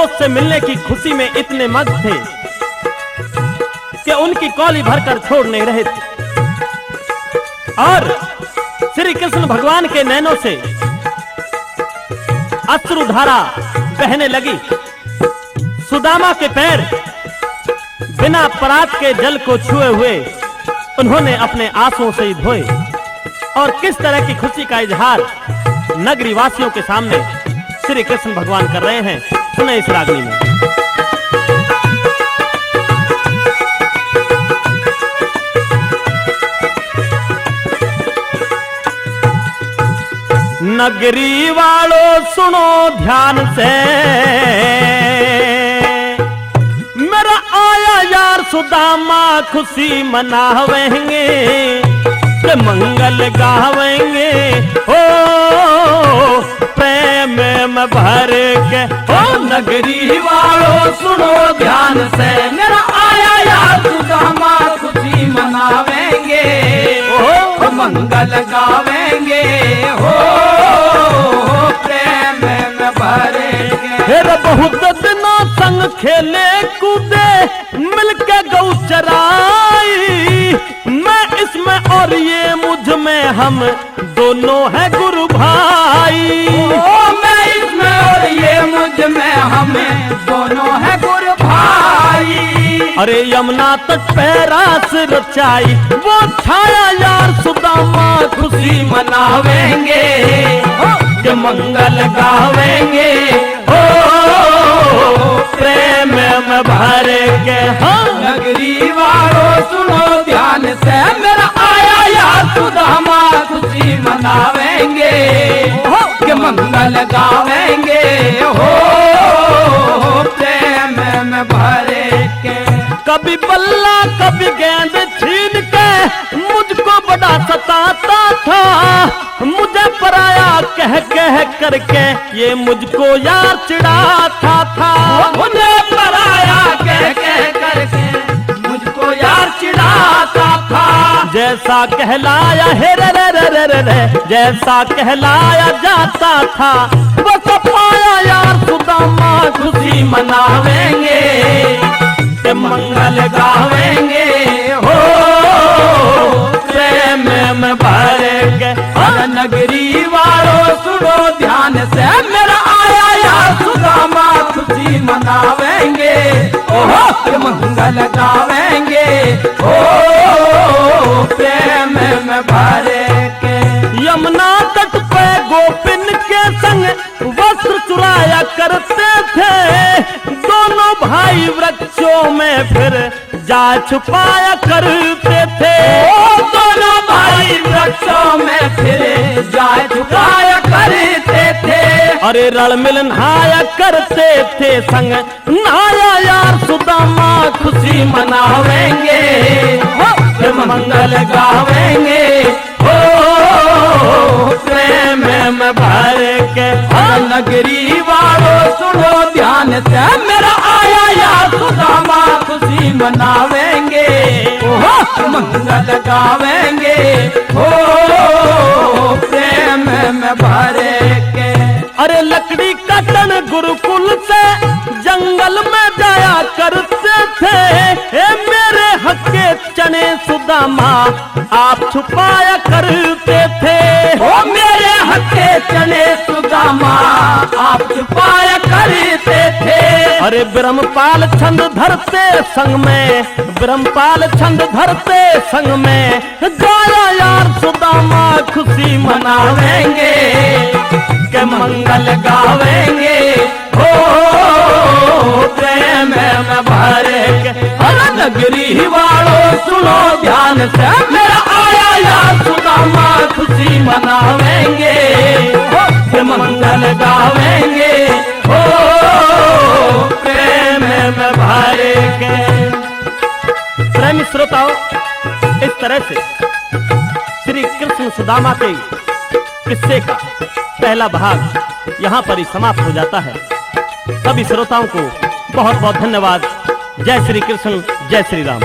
दोस्त से मिलने की खुशी में इतने मग्न थे कि उनकी कौली भरकर छोड़ नहीं रहे थे। और श्री कृष्ण भगवान के नैनों से अश्रुधारा बहने लगी। सुदामा के पैर बिना परात के जल को छुए हुए उन्होंने अपने आंसुओं से ही धोए। और किस तरह की खुशी का इजहार नगरी वासियों के सामने श्री कृष्ण भगवान कर रहे हैं, सुने इस रागनी में। नगरी वालों सुनो ध्यान से, मेरा आया यार सुदामा खुशी मनावेंगे, मंगल गावेंगे हो प्रेम में भर के। ओ नगरी वालों सुनो ध्यान से, मेरा आया यार सुदामा खुशी मनावेंगे, ओ मंगल गावेंगे हो प्रेम में भर के। फिर बहुत दिनों संग खेले कूदे मिलके गौ चराई, मैं इसमें और ये मुझ में, हम दोनों हैं गुरु भाई। ओ मैं इसमें और ये मुझ में, हमें दोनों हैं गुरु भाई। अरे यमुना तट पे रास रचाई, वो छाया यार सुदामा खुशी मनावेंगे, जो मंगल गावेंगे हो प्रेम में भर के। हाँ नगरी वालों सुनो ध्यान से, मेरा आया यार सुदामा खुशी मनावेंगे, कि मंगल गावेंगे हो प्रेम में भर के। कभी बल्ला कभी गेंद छीन के मुझको बड़ा सताता था, मुझे पराया कह कह करके ये मुझको यार चिढ़ाता था। मुझे पराया कह कह करके मुझको यार चिढ़ाता था। जैसा कहलाया हे रे रे रे रे रे रे, जैसा कहलाया जाता था वो सब पाया यार सुदामा खुशी मनावेंगे, के मंगल गावेंगे हो प्रेम में भर के। नगरी वालों सुनो ध्यान से, मेरा आया यार सुदामा खुशी मनावेंगे, ओहो के मंगल गावेंगे हो प्रेम में भर के। यमुना तट पे गोपिन के संग वस्त्र चुराया करते थे, दोनों भाई वृक्षों में फिर जा छुपाया करते थे। ओ दोनों भाई वृक्षों में फिर जा छुपाया करते थे। अरे रण मिल नहाया करते थे संग, नहाया यार सुदामा खुशी मनावेंगे, मंगल गावेंगे हो प्रेम में भर के। नगरी वालों सुनो ध्यान से, मेरा आया यार सुदामा खुशी मनावेंगे, ओहो मंगल गावेंगे हो प्रेम में भर के। अरे लकड़ी कटन गुरुकुल से जंगल में जाया करते थे, मेरे हक्के चने सुदामा आप छुपाया करते थे। ओ मेरे हक्के चने सुदामा आप छुपाया करते थे। अरे ब्रह्मपाल छंद धरते संग में, ब्रह्मपाल छंद धरते संग में गाया यार सुदामा खुशी मनावेंगे, के मंगल गावेंगे हो प्रेम में भर के। नगरी वालों सुनो ध्यान से, मेरा आया यार सुदामा खुशी मनावेंगे, मंगल गावेंगे हो प्रेम में भर के। प्रेमी श्रोताओं, इस तरह से श्री कृष्ण सुदामा के किस्से का पहला भाग यहाँ पर ही समाप्त हो जाता है। सभी श्रोताओं को बहुत बहुत धन्यवाद। जय श्री कृष्ण, जय श्री राम।